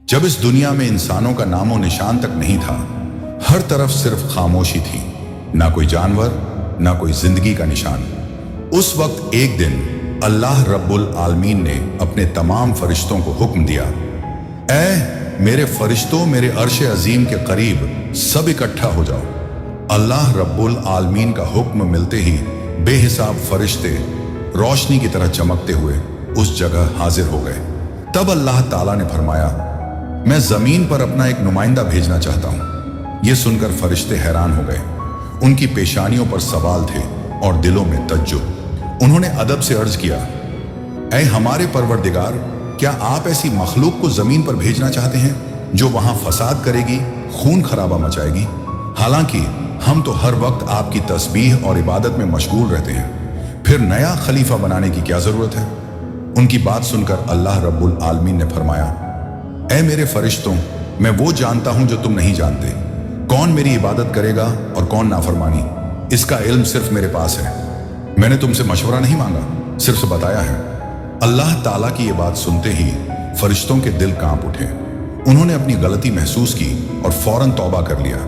जब इस दुनिया में इंसानों का नामो निशान तक नहीं था, हर तरफ सिर्फ खामोशी थी, ना कोई जानवर, ना कोई जिंदगी का निशान। उस वक्त एक दिन अल्लाह रब्बुल आलमीन ने अपने तमाम फरिश्तों को हुक्म दिया, ऐ मेरे फरिश्तों, मेरे अर्श अजीम के करीब सब इकट्ठा हो जाओ। अल्लाह रब्बुल आलमीन का हुक्म मिलते ही बेहिसाब फरिश्ते रोशनी की तरह चमकते हुए उस जगह हाजिर हो गए। तब अल्लाह ताला ने फरमाया, मैं जमीन पर अपना एक नुमाइंदा भेजना चाहता हूं। यह सुनकर फरिश्ते हैरान हो गए। उनकी पेशानियों पर सवाल थे और दिलों में तज्जुब। उन्होंने अदब से अर्ज किया, ऐ हमारे परवरदिगार, क्या आप ऐसी मखलूक को जमीन पर भेजना चाहते हैं जो वहां फसाद करेगी, खून खराबा मचाएगी? हालांकि हम तो हर वक्त आपकी तस्बीह और इबादत में मशगूल रहते हैं, फिर नया खलीफा बनाने की क्या जरूरत है? उनकी बात सुनकर अल्लाह रब्बुल आलमीन ने फरमाया, ऐ मेरे फरिश्तों, मैं वो जानता हूं जो तुम नहीं जानते। कौन मेरी इबादत करेगा और कौन नाफरमानी, इसका इल्म सिर्फ मेरे पास है। मैंने तुमसे मशवरा नहीं मांगा, सिर्फ बताया है। अल्लाह ताला की ये बात सुनते ही फरिश्तों के दिल कांप उठे। उन्होंने अपनी गलती महसूस की और फौरन तौबा कर लिया।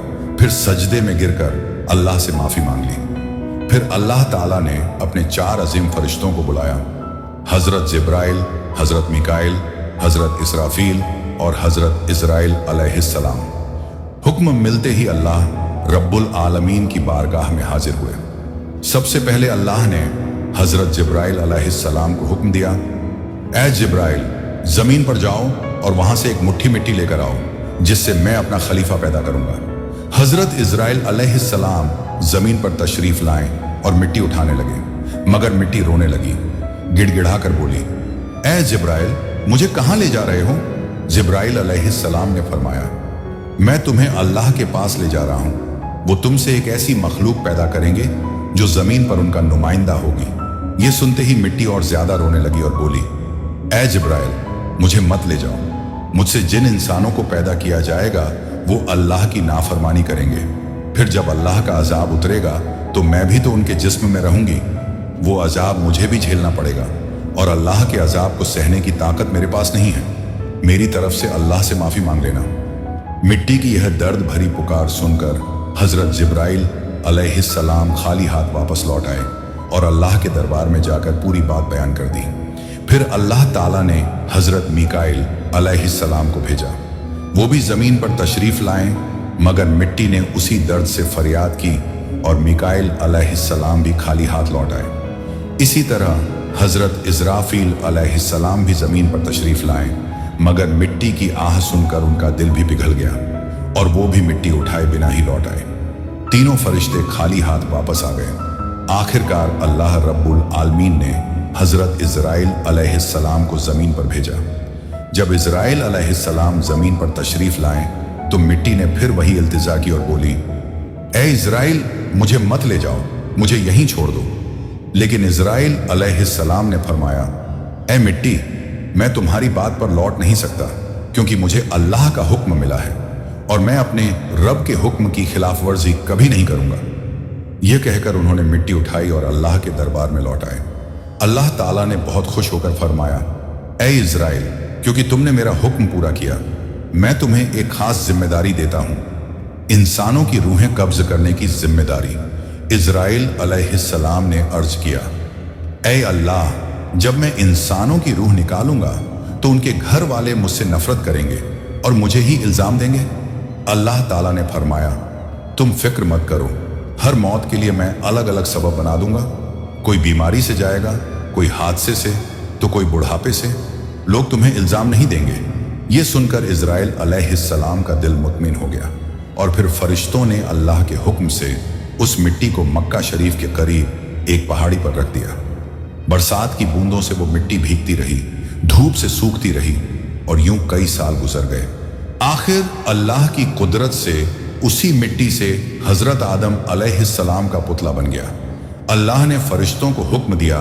फिर सजदे में गिरकर अल्लाह से माफी मांग ली। फिर अल्लाह ताला ने अपने 4 अजीम फरिश्तों को बुलाया, हजरत जिब्राइल, हजरत मिकाइल, हजरत इसराफील और हजरत इजराइल अलैहिस्सलाम। हुक्म मिलते ही अल्लाह रब्बुल आलमीन की बारगाह में हाजिर हुए। सबसे पहले अल्लाह ने हजरत जिब्राइल अलैहिस्सलाम को हुक्म दिया, ऐ जिब्राइल, जमीन पर जाओ और वहां से एक मुट्ठी मिट्टी लेकर आओ, जिससे मैं अपना खलीफा पैदा करूंगा। हजरत इजराइल अलैहिस्सलाम जमीन पर तशरीफ लाएं और मिट्टी उठाने लगे, मगर मिट्टी रोने लगी। गिड़गिड़ा कर बोली, ऐ जिब्राइल, मुझे कहां ले जा रहे हो? जिब्राइल अलैहिस्सलाम ने फरमाया, मैं तुम्हें अल्लाह के पास ले जा रहा हूं। वो तुमसे एक ऐसी मखलूक पैदा करेंगे जो जमीन पर उनका नुमाइंदा होगी। ये सुनते ही मिट्टी और ज्यादा रोने लगी और बोली, ऐ जिब्राइल, मुझे मत ले जाओ। मुझसे जिन इंसानों को पैदा किया जाएगा वो अल्लाह की नाफरमानी करेंगे। फिर जब अल्लाह का अजाब उतरेगा तो मैं भी तो उनके जिस्म में रहूंगी। वो अजाब मुझे भी झेलना पड़ेगा और अल्लाह के अजाब को सहने की ताकत मेरे पास नहीं है। मेरी तरफ से अल्लाह से माफी मांग लेना। मिट्टी की यह दर्द भरी पुकार सुनकर हजरत जिब्राइल अलैहिस्सलाम खाली हाथ वापस लौट आए और अल्लाह के दरबार में जाकर पूरी बात बयान कर दी। फिर अल्लाह ताला ने हजरत मिकाइल अलैहिस्सलाम को भेजा। वो भी जमीन पर तशरीफ लाएं, मगर मिट्टी ने उसी दर्द से फरियाद की और मिकाइल अलैहिस्सलाम भी खाली हाथ लौट आए। इसी तरह हजरत इजराफील अलैहिस्सलाम भी जमीन पर तशरीफ लाएं, मगर मिट्टी की आह सुनकर उनका दिल भी पिघल गया और वो भी मिट्टी उठाए बिना ही लौट आए। तीनों फरिश्ते खाली हाथ वापस आ गए। आखिरकार अल्लाह रब्बुल आलमीन ने हजरत इजराइल अलैहिस्सलाम को जमीन पर भेजा। जब इजराइल अलैहिस्सलाम जमीन पर तशरीफ लाएं तो मिट्टी ने फिर वही इल्तिजा की और बोली, ऐ इजराइल, मुझे मत ले जाओ, मुझे यहीं छोड़ दो। लेकिन इजराइल अलैहिस्सलाम ने फरमाया, ऐ मिट्टी, मैं तुम्हारी बात पर लौट नहीं सकता, क्योंकि मुझे अल्लाह का हुक्म मिला है और मैं अपने रब के हुक्म की खिलाफ वर्जी कभी नहीं करूंगा। यह कहकर उन्होंने मिट्टी उठाई और अल्लाह के दरबार में लौट आए। अल्लाह ताला ने बहुत खुश होकर फरमाया, ऐ इजराइल, क्योंकि तुमने मेरा हुक्म पूरा किया, मैं तुम्हें एक खास जिम्मेदारी देता हूं, इंसानों की रूहें कब्ज करने की जिम्मेदारी। इजराइल अलैहिस्सलाम ने अर्ज किया, ऐ अल्लाह, जब मैं इंसानों की रूह निकालूंगा तो उनके घर वाले मुझसे नफरत करेंगे और मुझे ही इल्जाम देंगे। अल्लाह ताला ने फरमाया, तुम फिक्र मत करो, हर मौत के लिए मैं अलग अलग सबब बना दूंगा। कोई बीमारी से जाएगा, कोई हादसे से, तो कोई बुढ़ापे से। लोग तुम्हें इल्जाम नहीं देंगे। ये सुनकर इजराइल अलैहिस्सलाम का दिल मुतमिन हो गया और फिर फरिश्तों ने अल्लाह के हुक्म से उस मिट्टी को मक्का शरीफ के करीब एक पहाड़ी पर रख दिया। बरसात की बूंदों से वो मिट्टी भीगती रही, धूप से सूखती रही और यूं कई साल गुजर गए। आखिर अल्लाह की कुदरत से उसी मिट्टी से हजरत आदम अलैहिस्सलाम का पुतला बन गया। अल्लाह ने फरिश्तों को हुक्म दिया,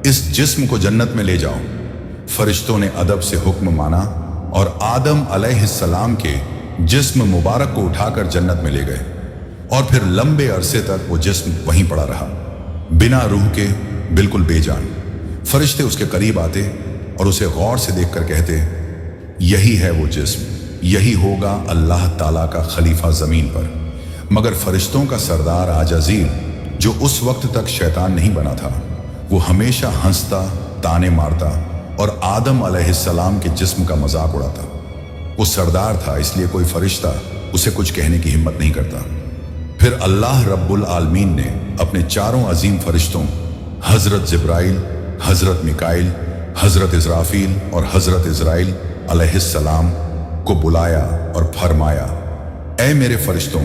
इस जिस्म को जन्नत में ले जाओ। फरिश्तों ने अदब से हुक्म माना और आदम अलैहिस्सलाम के जिस्म मुबारक को उठाकर जन्नत में ले गए और फिर लंबे अरसे तक वो जिस्म वहीं पड़ा रहा, बिना रूह के, बिल्कुल बेजान। फरिश्ते उसके करीब आते और उसे गौर से देखकर कहते, यही है वो जिस्म, यही होगा अल्लाह ताला का खलीफा ज़मीन पर। मगर फरिश्तों का सरदार आजाज़ील, जो उस वक्त तक शैतान नहीं बना था, वो हमेशा हंसता, ताने मारता और आदम अलैहिस्सलाम के जिस्म का मजाक उड़ाता। वो सरदार था, इसलिए कोई फरिश्ता उसे कुछ कहने की हिम्मत नहीं करता। फिर अल्लाह रब्बुल आलमीन ने अपने चारों अजीम फरिश्तों हज़रत जिब्राइल, हज़रत मिकाइल, हज़रत इज़राफील और हज़रत इज़राइल अलैहिस्सलाम को बुलाया और फरमाया, ऐ मेरे फरिश्तों,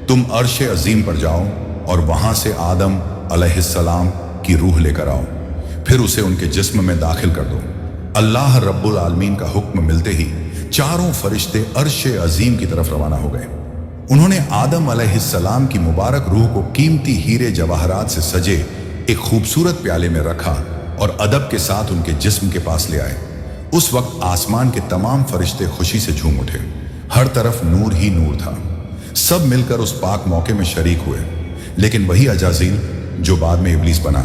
तुम अर्श अजीम पर जाओ और वहां से आदम अलैहिस्सलाम की रूह लेकर आओ, फिर उसे उनके जिस्म में दाखिल कर दो। अल्लाह रब्बुल आलमीन का हुक्म मिलते ही चारों फरिश्ते अर्श अजीम की तरफ रवाना हो गए। उन्होंने आदम अलैहिस्सलाम की मुबारक रूह को कीमती हीरे जवाहरात से सजे एक खूबसूरत प्याले में रखा और अदब के साथ उनके जिस्म के पास ले आए। उस वक्त आसमान के तमाम फरिश्ते खुशी से झूम उठे। हर तरफ नूर ही नूर था। सब मिलकर उस पाक मौके में शरीक हुए। लेकिन वही अजाजील, जो बाद में इब्लीस बना,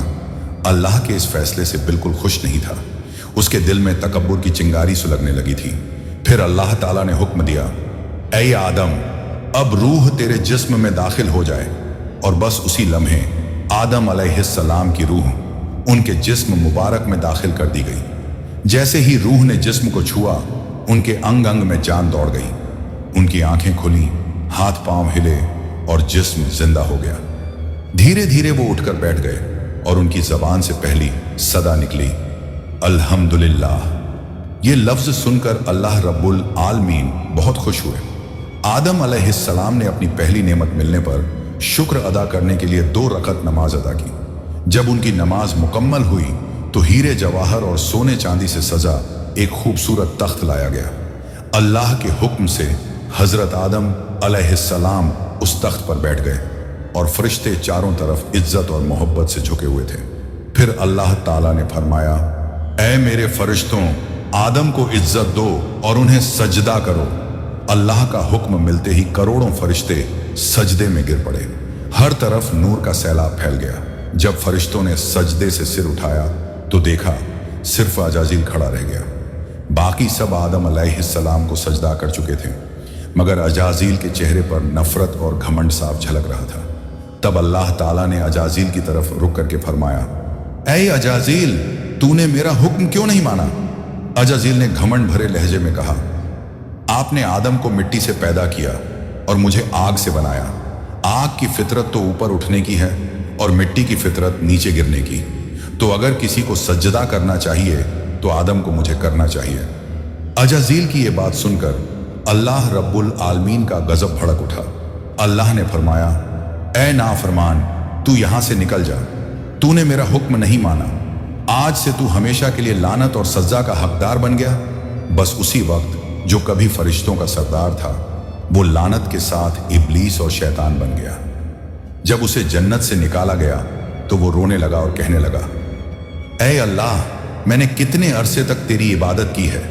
अल्लाह के इस फैसले से बिल्कुल खुश नहीं था। उसके दिल में तकब्बुर की चिंगारी सुलगने लगी थी। फिर अल्लाह ताला ने हुक्म दिया, ऐ आदम, अब रूह तेरे जिस्म में दाखिल हो जाए। और बस उसी लम्हे आदम अलैहिस्सलाम की रूह उनके जिस्म मुबारक में दाखिल कर दी गई। जैसे ही रूह ने जिस्म को छुआ, उनके अंग अंग में जान दौड़ गई। उनकी आंखें खुली, हाथ पांव हिले और जिस्म जिंदा हो गया। धीरे धीरे वो उठकर बैठ गए और उनकी जबान से पहली सदा निकली, अल्हम्दुलिल्लाह। ये लफ्ज सुनकर अल्लाह रब्बुल आलमीन बहुत खुश हुए। आदम अलैहिस्सलाम ने अपनी पहली नेमत मिलने पर शुक्र अदा करने के लिए 2 रकत नमाज अदा की। जब उनकी नमाज मुकम्मल हुई तो हीरे जवाहर और सोने चांदी से सजा एक खूबसूरत तख्त लाया गया। अल्लाह के हुक्म से हजरत आदम अलैहिस्सलाम उस तख्त पर बैठ गए और फरिश्ते चारों तरफ इज्जत और मोहब्बत से झुके हुए थे। फिर अल्लाह ताला ने फरमाया, ऐ मेरे फरिश्तों, आदम को इज्जत दो और उन्हें सजदा करो। अल्लाह का हुक्म मिलते ही करोड़ों फरिश्ते सजदे में गिर पड़े। हर तरफ नूर का सैलाब फैल गया। जब फरिश्तों ने सजदे से सिर उठाया तो देखा सिर्फ अजाजील खड़ा रह गया। बाकी सब आदम अलैहिस्सलाम को सजदा कर चुके थे, मगर अजाजील के चेहरे पर नफरत और घमंड साफ झलक रहा था। तब अल्लाह ताला ने अजाजील की तरफ रुक करके फरमाया, ऐ अजाजील, तूने मेरा हुक्म क्यों नहीं माना? अजाजील ने घमंड भरे लहजे में कहा, आपने आदम को मिट्टी से पैदा किया और मुझे आग से बनाया। आग की फितरत तो ऊपर उठने की है और मिट्टी की फितरत नीचे गिरने की। तो अगर किसी को सजदा करना चाहिए तो आदम को मुझे करना चाहिए। अजाजील की ये बात सुनकर अल्लाह रब्बुल आलमीन का गजब भड़क उठा। अल्लाह ने फरमाया, ऐ नाफरमान, तू यहां से निकल जा। तूने मेरा हुक्म नहीं माना। आज से तू हमेशा के लिए लानत और सजा का हकदार बन गया। बस उसी वक्त जो कभी फरिश्तों का सरदार था, वो लानत के साथ इब्लीस और शैतान बन गया। जब उसे जन्नत से निकाला गया तो वो रोने लगा और कहने लगा, ऐ अल्लाह, मैंने कितने अरसे तक तेरी इबादत की है,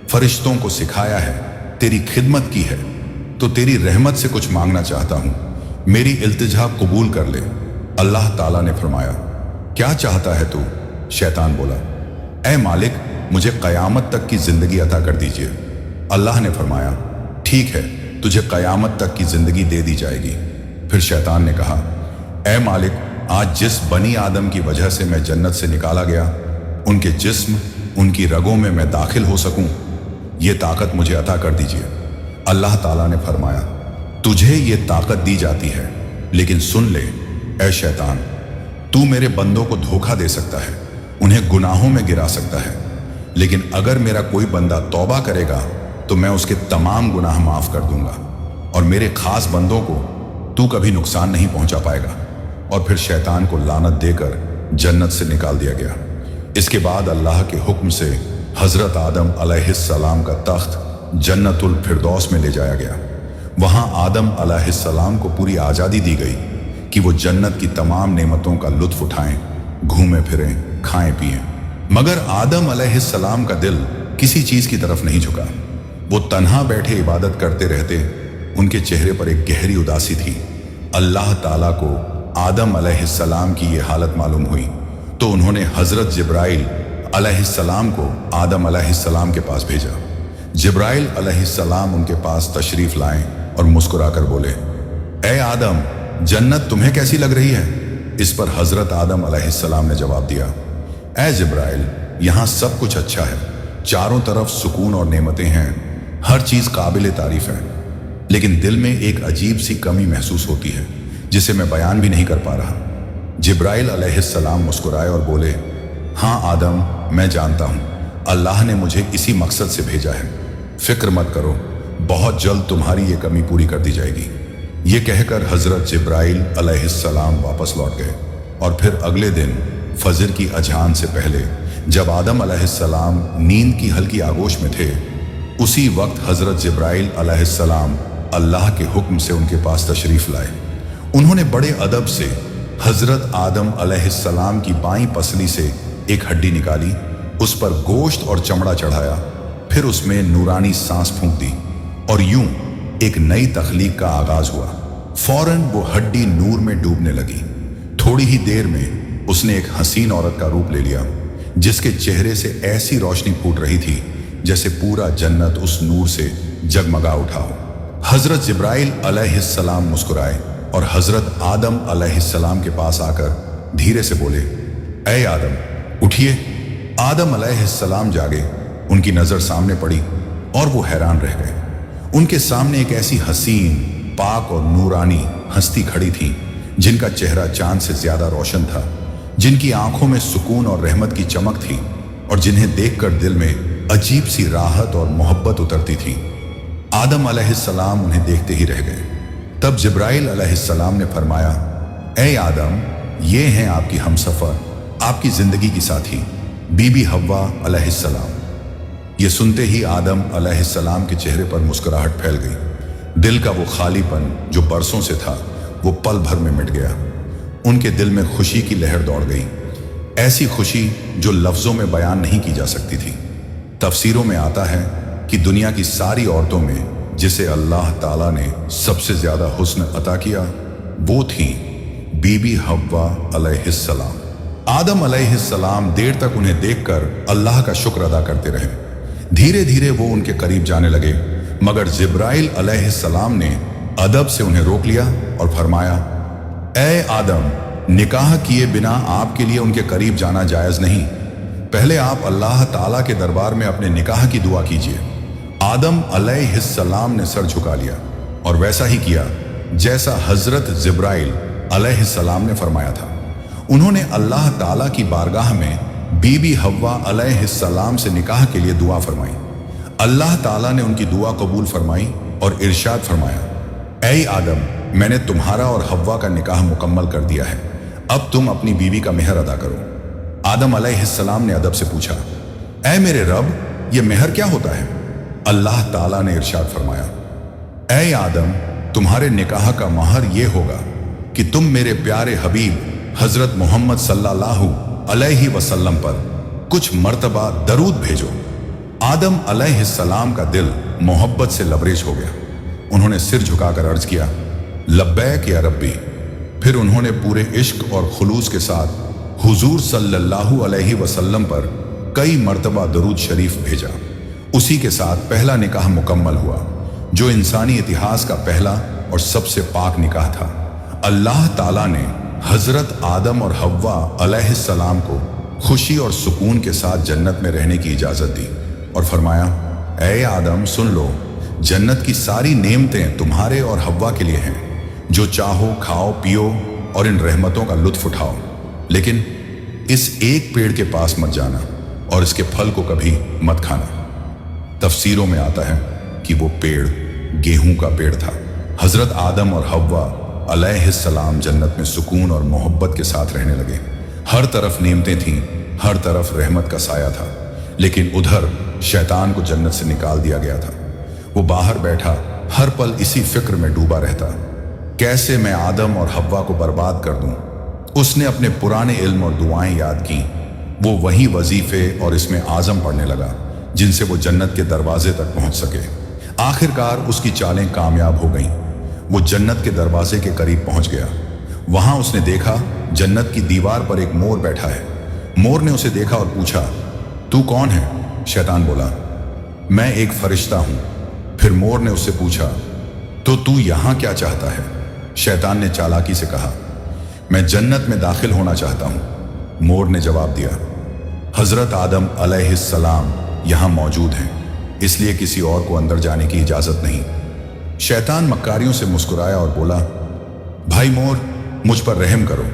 फरिश्तों को सिखाया है, तेरी खिदमत की है, तो तेरी रहमत से कुछ मांगना चाहता हूं, मेरी इल्तिजा कबूल कर ले। अल्लाह ताला ने फरमाया, क्या चाहता है तू? शैतान बोला, ऐ मालिक, मुझे क़यामत तक की जिंदगी अता कर दीजिए। अल्लाह ने फरमाया, ठीक है, तुझे क़यामत तक की जिंदगी दे दी जाएगी। फिर शैतान ने कहा, ऐ मालिक, आज जिस बनी आदम की वजह से मैं जन्नत से निकाला गया, उनके जिस्म, उनकी रगों में मैं दाखिल हो सकूं, ये ताकत मुझे अता कर दीजिए। अल्लाह ताला ने फरमाया, तुझे ये ताकत दी जाती है, लेकिन सुन ले ऐ शैतान, तू मेरे बंदों को धोखा दे सकता है, उन्हें गुनाहों में गिरा सकता है, लेकिन अगर मेरा कोई बंदा तौबा करेगा तो मैं उसके तमाम गुनाह माफ कर दूंगा और मेरे खास बंदों को तू कभी नुकसान नहीं पहुंचा पाएगा। और फिर शैतान को लानत देकर जन्नत से निकाल दिया गया। इसके बाद अल्लाह के हुक्म से हजरत आदम अलैहिस्सलाम का तख्त जन्नतुल फिरदौस में ले जाया गया। वहां आदम अलैहिस्सलाम को पूरी आज़ादी दी गई कि वो जन्नत की तमाम नेमतों का लुत्फ उठाएं, घूमें फिरें, खाएं पिएं। मगर आदम अलैहिस्सलाम का दिल किसी चीज की तरफ नहीं झुका। वो तन्हा बैठे इबादत करते रहते। उनके चेहरे पर एक गहरी उदासी थी। अल्लाह ताला को आदम अलैहिस्सलाम की ये हालत मालूम हुई तो उन्होंने हजरत जिब्राइल अलैहिस्सलाम को आदम अलैहिस्सलाम के पास भेजा। जिब्राइल अलैहिस्सलाम उनके पास तशरीफ लाएं और मुस्कुराकर बोले, ए आदम, जन्नत तुम्हें कैसी लग रही है? इस पर हजरत आदम अलैहिस्सलाम ने जवाब दिया, ए जिब्राइल, यहाँ सब कुछ अच्छा है, चारों तरफ सुकून और नेमतें हैं, हर चीज काबिल तारीफ है, लेकिन दिल में एक अजीब सी कमी महसूस होती है जिसे मैं बयान भी नहीं कर पा रहा। जिब्राइल अलैहिस्सलाम मुस्कुराए और बोले, हाँ आदम, मैं जानता हूँ, अल्लाह ने मुझे इसी मकसद से भेजा है, फिक्र मत करो, बहुत जल्द तुम्हारी ये कमी पूरी कर दी जाएगी। ये कहकर हजरत जिब्राइल अलैहिस्सलाम वापस लौट गए और फिर अगले दिन फजर की अजान से पहले जब आदम अलैहिस्सलाम नींद की हल्की आगोश में थे, उसी वक्त हजरत जिब्राइल अलैहिस्सलाम अल्लाह के हुक्म से उनके पास तशरीफ लाए। उन्होंने बड़े अदब से हजरत आदम अलैहिस्सलाम की बाईं पसली से एक हड्डी निकाली, उस पर गोश्त और चमड़ा चढ़ाया, फिर उसमें नूरानी सांस फूंक दी और यूं एक नई तख्लीक का आगाज हुआ। फौरन वो हड्डी नूर में डूबने लगी। थोड़ी ही देर में उसने एक हसीन औरत का रूप ले लिया, जिसके चेहरे से ऐसी रोशनी फूट रही थी जैसे पूरा जन्नत उस नूर से जगमगा उठा हो। हजरत जिब्राइल अलैहिस्सलाम मुस्कुराए और हजरत आदम अलैहिस्सलाम के पास आकर धीरे से बोले, ऐ आदम, उठिए। आदम अलैहिस्सलाम जागे, उनकी नजर सामने पड़ी और वो हैरान रह गए। उनके सामने एक ऐसी हसीन, पाक और नूरानी हस्ती खड़ी थी जिनका चेहरा चांद से ज्यादा रोशन था, जिनकी आंखों में सुकून और रहमत की चमक थी और जिन्हें देखकर दिल में अजीब सी राहत और मोहब्बत उतरती थी। आदम अलैहिस्सलाम उन्हें देखते ही रह गए। तब जिब्राइल अलैहिस्सलाम ने फरमाया, ऐ आदम, ये हैं आपकी हमसफर, आपकी जिंदगी की साथी, बीबी हव्वा अलैहिस्सलाम। ये सुनते ही आदम अलैहिस्सलाम के चेहरे पर मुस्कुराहट फैल गई। दिल का वो खालीपन जो बरसों से था, वो पल भर में मिट गया। उनके दिल में खुशी की लहर दौड़ गई, ऐसी खुशी जो लफ्जों में बयान नहीं की जा सकती थी। तफसीरों में आता है कि दुनिया की सारी औरतों में जिसे अल्लाह ताला ने सबसे ज्यादा हुस्न अता किया, वो थी बीबी हव्वा अलैहिस्सलाम। आदम अलैहिस्सलाम देर तक उन्हें देखकर अल्लाह का शुक्र अदा करते रहे। धीरे धीरे वो उनके करीब जाने लगे, मगर जिब्राइल अलैहिस्सलाम ने अदब से उन्हें रोक लिया और फरमाया, ऐ आदम, निकाह किए बिना आपके लिए उनके करीब जाना जायज नहीं। पहले आप अल्लाह ताला के दरबार में अपने निकाह की दुआ कीजिए। आदम अलैहिस्सलाम ने सर झुका लिया और वैसा ही किया जैसा हजरत जिब्राइल अलैहिस्सलाम ने फरमाया था। उन्होंने अल्लाह ताला की बारगाह में बीबी हव्वा अलैहिस्सलाम से निकाह के लिए दुआ फरमाई। अल्लाह ताला ने उनकी दुआ कबूल फरमाई और इरशाद फरमाया, ऐ आदम, मैंने तुम्हारा और हव्वा का निकाह मुकम्मल कर दिया है, अब तुम अपनी बीवी का मेहर अदा करो। आदम अलैहिस्सलाम ने अदब से पूछा, ऐ मेरे रब, ये मेहर क्या होता है? अल्लाह ताला ने इरशाद फरमाया, ऐ आदम, तुम्हारे निकाह का महर ये होगा कि तुम मेरे प्यारे हबीब हजरत मोहम्मद सल्लल्लाहु अलैहि वसल्लम पर कुछ मर्तबा दरूद भेजो। आदम अलैहिस्सलाम का दिल मोहब्बत से लबरेज हो गया। उन्होंने सिर झुकाकर अर्ज किया, लब्बैक या रब्बी। फिर उन्होंने पूरे इश्क और खुलूस के साथ हुजूर सल्लल्लाहु अलैहि वसल्लम पर कई मर्तबा दरूद शरीफ भेजा। उसी के साथ पहला निकाह मुकम्मल हुआ, जो इंसानी इतिहास का पहला और सबसे पाक निकाह था। अल्लाह ताला ने हजरत आदम और हव्वा अलैहिस्सलाम को खुशी और सुकून के साथ जन्नत में रहने की इजाजत दी और फरमाया, ऐ आदम, सुन लो, जन्नत की सारी नेमतें तुम्हारे और हव्वा के लिए हैं। जो चाहो खाओ पियो और इन रहमतों का लुत्फ उठाओ, लेकिन इस एक पेड़ के पास मत जाना और इसके फल को कभी मत खाना। तफसीरों में आता है कि वो पेड़ गेहूं का पेड़ था। हजरत आदम और हव्वा अलैहिस्सलाम जन्नत में सुकून और मोहब्बत के साथ रहने लगे। हर तरफ नेमतें थीं, हर तरफ रहमत का साया था, लेकिन उधर शैतान को जन्नत से निकाल दिया गया था। वो बाहर बैठा हर पल इसी फिक्र में डूबा रहता, कैसे मैं आदम और हव्वा को बर्बाद कर दूं। उसने अपने पुराने इल्म और दुआएं याद की। वो वही वजीफे और इसमें आजम पढ़ने लगा जिनसे वो जन्नत के दरवाजे तक पहुंच सके। आखिरकार उसकी चालें कामयाब हो गईं। वो जन्नत के दरवाजे के करीब पहुंच गया। वहां उसने देखा जन्नत की दीवार पर एक मोर बैठा है। मोर ने उसे देखा और पूछा, तू कौन है? शैतान बोला, मैं एक फरिश्ता हूं। फिर मोर ने उससे पूछा, तो तू यहां क्या चाहता है? शैतान ने चालाकी से कहा, मैं जन्नत में दाखिल होना चाहता हूं। मोर ने जवाब दिया, हजरत आदम अलैहिस्सलाम यहां मौजूद हैं, इसलिए किसी और को अंदर जाने की इजाजत नहीं। शैतान मक्कारियों से मुस्कुराया और बोला, भाई मोर, मुझ पर रहम करो।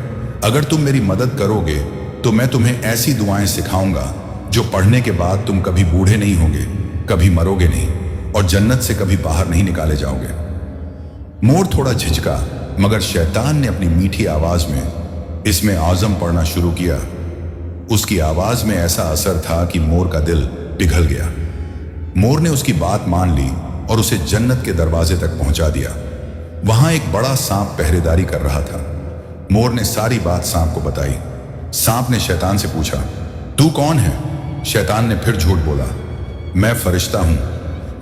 अगर तुम मेरी मदद करोगे तो मैं तुम्हें ऐसी दुआएं सिखाऊंगा जो पढ़ने के बाद तुम कभी बूढ़े नहीं होगे, कभी मरोगे नहीं और जन्नत से कभी बाहर नहीं निकाले जाओगे। मोर थोड़ा झिझका, मगर शैतान ने अपनी मीठी आवाज में इसमें आजम पढ़ना शुरू किया। उसकी आवाज में ऐसा असर था कि मोर का दिल पिघल गया। मोर ने उसकी बात मान ली और उसे जन्नत के दरवाजे तक पहुंचा दिया। वहां एक बड़ा सांप पहरेदारी कर रहा था। मोर ने सारी बात सांप को बताई। सांप ने शैतान से पूछा, तू कौन है? शैतान ने फिर झूठ बोला, मैं फरिश्ता हूं।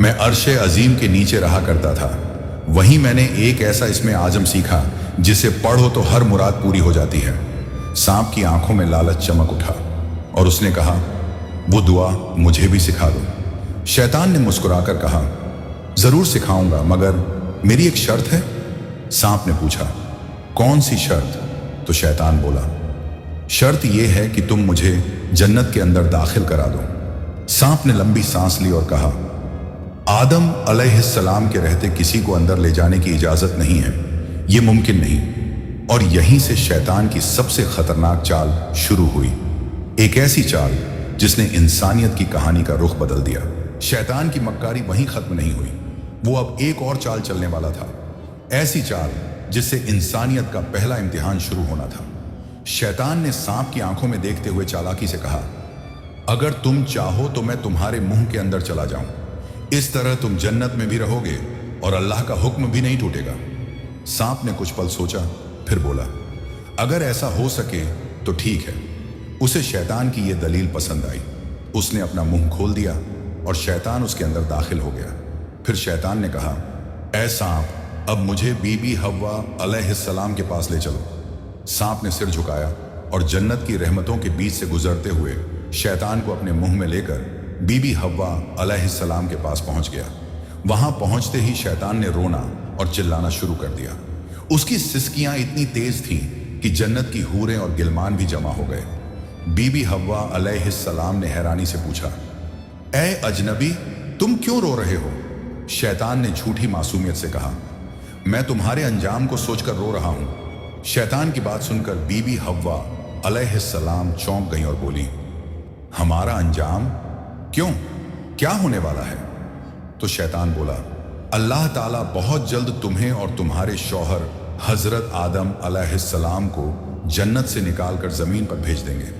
मैं अर्शे अजीम के नीचे रहा करता था। वहीं मैंने एक ऐसा इसमें आजम सीखा जिसे पढ़ो तो हर मुराद पूरी हो जाती है। सांप की आंखों में लालच चमक उठा और उसने कहा, वो दुआ मुझे भी सिखा दो। शैतान ने मुस्कुराकर कहा, जरूर सिखाऊंगा, मगर मेरी एक शर्त है। सांप ने पूछा, कौन सी शर्त? तो शैतान बोला, शर्त यह है कि तुम मुझे जन्नत के अंदर दाखिल करा दो। सांप ने लंबी सांस ली और कहा, आदम अलैहिस्सलाम के रहते किसी को अंदर ले जाने की इजाजत नहीं है, यह मुमकिन नहीं। और यहीं से शैतान की सबसे खतरनाक चाल शुरू हुई, एक ऐसी चाल जिसने इंसानियत की कहानी का रुख बदल दिया। शैतान की मक्कारी वहीं खत्म नहीं हुई, वो अब एक और चाल चलने वाला था, ऐसी चाल जिससे इंसानियत का पहला इम्तिहान शुरू होना था। शैतान ने सांप की आंखों में देखते हुए चालाकी से कहा, अगर तुम चाहो तो मैं तुम्हारे मुंह के अंदर चला जाऊं, इस तरह तुम जन्नत में भी रहोगे और अल्लाह का हुक्म भी नहीं टूटेगा। सांप ने कुछ पल सोचा, फिर बोला, अगर ऐसा हो सके तो ठीक है। उसे शैतान की यह दलील पसंद आई। उसने अपना मुंह खोल दिया और शैतान उसके अंदर दाखिल हो गया। फिर शैतान ने कहा, ऐ सांप, अब मुझे बीबी हव्वा अलैहिस्सलाम के पास ले चलो। सांप ने सिर झुकाया और जन्नत की रहमतों के बीच से गुजरते हुए शैतान को अपने मुंह में लेकर बीबी हव्वा अलैहिस्सलाम के पास पहुंच गया। वहां पहुंचते ही शैतान ने रोना और चिल्लाना शुरू कर दिया। उसकी सिसकियां इतनी तेज थीं कि जन्नत की हूरें और गिलमान भी जमा हो गए। बीबी हव्वा अलैहिस्सलाम ने हैरानी से पूछा, ऐ अजनबी, तुम क्यों रो रहे हो? शैतान ने झूठी मासूमियत से कहा, मैं तुम्हारे अंजाम को सोचकर रो रहा हूं। शैतान की बात सुनकर बीबी हव्वा अलैहिस्सलाम चौंक गई और बोली, हमारा अंजाम? क्यों, क्या होने वाला है? तो शैतान बोला, अल्लाह ताला बहुत जल्द तुम्हें और तुम्हारे शौहर हजरत आदम अलैहिस्सलाम को जन्नत से निकालकर जमीन पर भेज देंगे।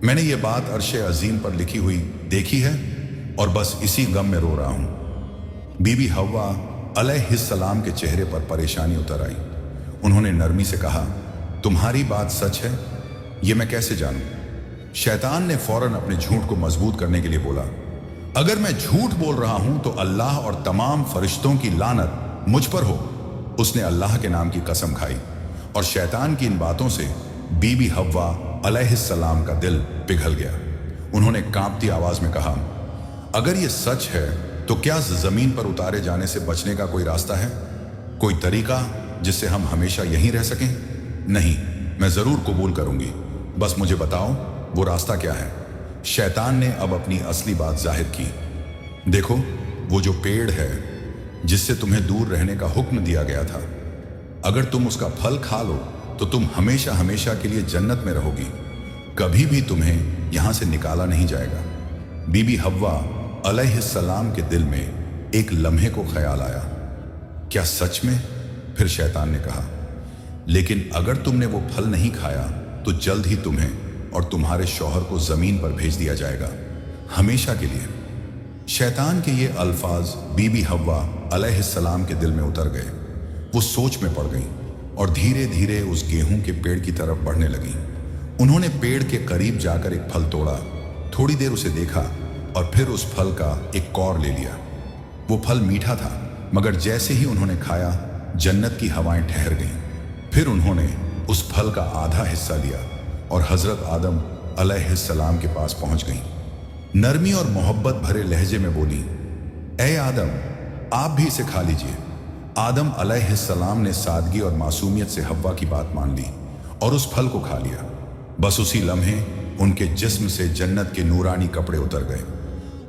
मैंने ये बात अर्शे अजीम पर लिखी हुई देखी है और बस इसी गम में रो रहा हूं। बीबी हव्वा अलैहिस्सलाम के चेहरे पर परेशानी उतर आई। उन्होंने नरमी से कहा, तुम्हारी बात सच है, ये मैं कैसे जानूं? शैतान ने फौरन अपने झूठ को मजबूत करने के लिए बोला, अगर मैं झूठ बोल रहा हूं तो अल्लाह और तमाम फरिश्तों की लानत मुझ पर हो। उसने अल्लाह के नाम की कसम खाई और शैतान की इन बातों से बीबी हव्वा अलैहिस्सलाम का दिल पिघल गया। उन्होंने कांपती आवाज में कहा, अगर ये सच है तो क्या जमीन पर उतारे जाने से बचने का कोई रास्ता है? कोई तरीका जिससे हम हमेशा यहीं रह सकें? नहीं, मैं जरूर कबूल करूंगी, बस मुझे बताओ वो रास्ता क्या है। शैतान ने अब अपनी असली बात जाहिर की। देखो, वो जो पेड़ है जिससे तुम्हें दूर रहने का हुक्म दिया गया था, अगर तुम उसका फल खा लो तो तुम हमेशा हमेशा के लिए जन्नत में रहोगी, कभी भी तुम्हें यहां से निकाला नहीं जाएगा। बीबी हव्वा अलैहिस्सलाम के दिल में एक लम्हे को ख्याल आया, क्या सच में? फिर शैतान ने कहा, लेकिन अगर तुमने वो फल नहीं खाया तो जल्द ही तुम्हें और तुम्हारे शौहर को जमीन पर भेज दिया जाएगा, हमेशा के लिए। शैतान के ये अल्फाज बीबी हव्वा अलैहिस्सलाम के दिल में उतर गए। वो सोच में पड़ गई और धीरे धीरे उस गेहूं के पेड़ की तरफ बढ़ने लगी। उन्होंने पेड़ के करीब जाकर एक फल तोड़ा, थोड़ी देर उसे देखा और फिर उस फल का एक कौर ले लिया। वो फल मीठा था, मगर जैसे ही उन्होंने खाया जन्नत की हवाएं ठहर गईं। फिर उन्होंने उस फल का आधा हिस्सा लिया और हजरत आदम अलैहिस्सलाम के पास पहुंच गईं। नरमी और मोहब्बत भरे लहजे में बोली, ए आदम, आप भी इसे खा लीजिए। आदम अलैहिस्सलाम ने सादगी और मासूमियत से हव्वा की बात मान ली और उस फल को खा लिया। बस उसी लम्हे उनके जिस्म से जन्नत के नूरानी कपड़े उतर गए।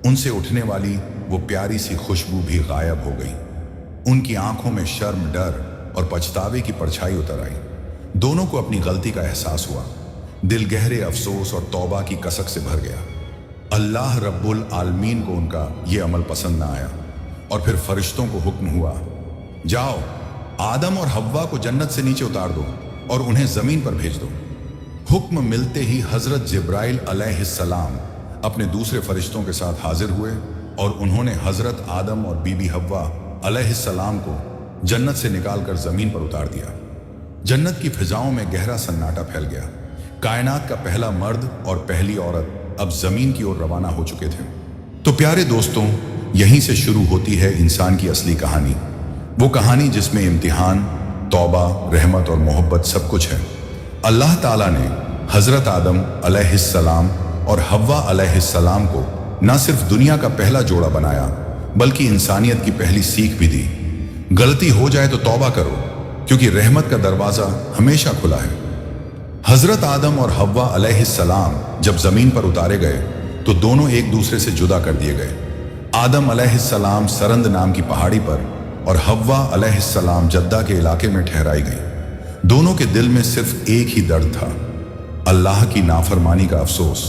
उनसे उठने वाली वो प्यारी सी खुशबू भी गायब हो गई। उनकी आंखों में शर्म, डर और पछतावे की परछाई उतर आई। दोनों को अपनी गलती का एहसास हुआ। दिल गहरे अफसोस और तौबा की कसक से भर गया। अल्लाह रब्बुल आलमीन को उनका ये अमल पसंद ना आया और फिर फरिश्तों को हुक्म हुआ, जाओ आदम और हव्वा को जन्नत से नीचे उतार दो और उन्हें जमीन पर भेज दो। हुक्म मिलते ही हजरत जिब्राइल अलैहिस्सलाम अपने दूसरे फरिश्तों के साथ हाजिर हुए और उन्होंने हजरत आदम और बीबी हव्वा अलैहिस्सलाम को जन्नत से निकालकर जमीन पर उतार दिया। जन्नत की फिजाओं में गहरा सन्नाटा फैल गया। कायनात का पहला मर्द और पहली औरत अब जमीन की ओर रवाना हो चुके थे। तो प्यारे दोस्तों, यहीं से शुरू होती है इंसान की असली कहानी। वो कहानी जिसमें इम्तिहान, तौबा, रहमत और मोहब्बत सब कुछ है। अल्लाह ताला ने हजरत आदम अलैहिस्सलाम और हव्वा अलैहिस्सलाम को न सिर्फ दुनिया का पहला जोड़ा बनाया, बल्कि इंसानियत की पहली सीख भी दी। गलती हो जाए तो तौबा करो, क्योंकि रहमत का दरवाजा हमेशा खुला है। हजरत आदम और हव्वा अलैहिस्सलाम जब जमीन पर उतारे गए तो दोनों एक दूसरे से जुदा कर दिए गए। आदम अलैहिस्सलाम सरंद नाम की पहाड़ी पर और हव्वा अलैहिस्सलाम जद्दा के इलाके में ठहराई गई। दोनों के दिल में सिर्फ एक ही दर्द था, अल्लाह की नाफरमानी का अफसोस।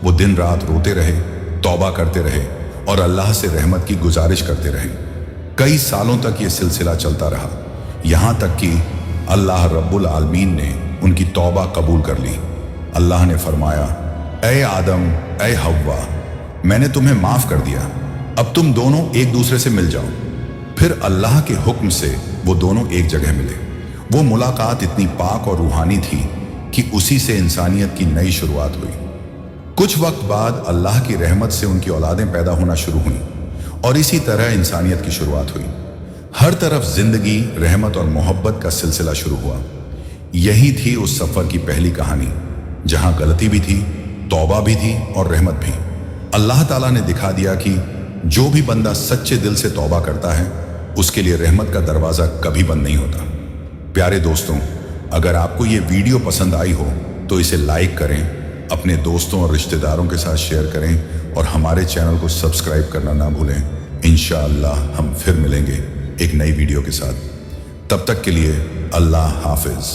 वो दिन रात रोते रहे, तौबा करते रहे और अल्लाह से रहमत की गुजारिश करते रहे। कई सालों तक ये सिलसिला चलता रहा, यहाँ तक कि अल्लाह रब्बुल आलमीन ने उनकी तौबा कबूल कर ली। अल्लाह ने फरमाया, ए आदम, ए हव्वा, मैंने तुम्हें माफ कर दिया, अब तुम दोनों एक दूसरे से मिल जाओ। फिर अल्लाह के हुक्म से वो दोनों एक जगह मिले। वो मुलाकात इतनी पाक और रूहानी थी कि उसी से इंसानियत की नई शुरुआत हुई। कुछ वक्त बाद अल्लाह की रहमत से उनकी औलादें पैदा होना शुरू हुई और इसी तरह इंसानियत की शुरुआत हुई। हर तरफ जिंदगी, रहमत और मोहब्बत का सिलसिला शुरू हुआ। यही थी उस सफर की पहली कहानी, जहां गलती भी थी, तौबा भी थी और रहमत भी। अल्लाह ताला ने दिखा दिया कि जो भी बंदा सच्चे दिल से तौबा करता है, उसके लिए रहमत का दरवाजा कभी बंद नहीं होता। प्यारे दोस्तों, अगर आपको ये वीडियो पसंद आई हो तो इसे लाइक करें, अपने दोस्तों और रिश्तेदारों के साथ शेयर करें और हमारे चैनल को सब्सक्राइब करना ना भूलें। इंशाअल्लाह हम फिर मिलेंगे एक नई वीडियो के साथ। तब तक के लिए अल्लाह हाफिज।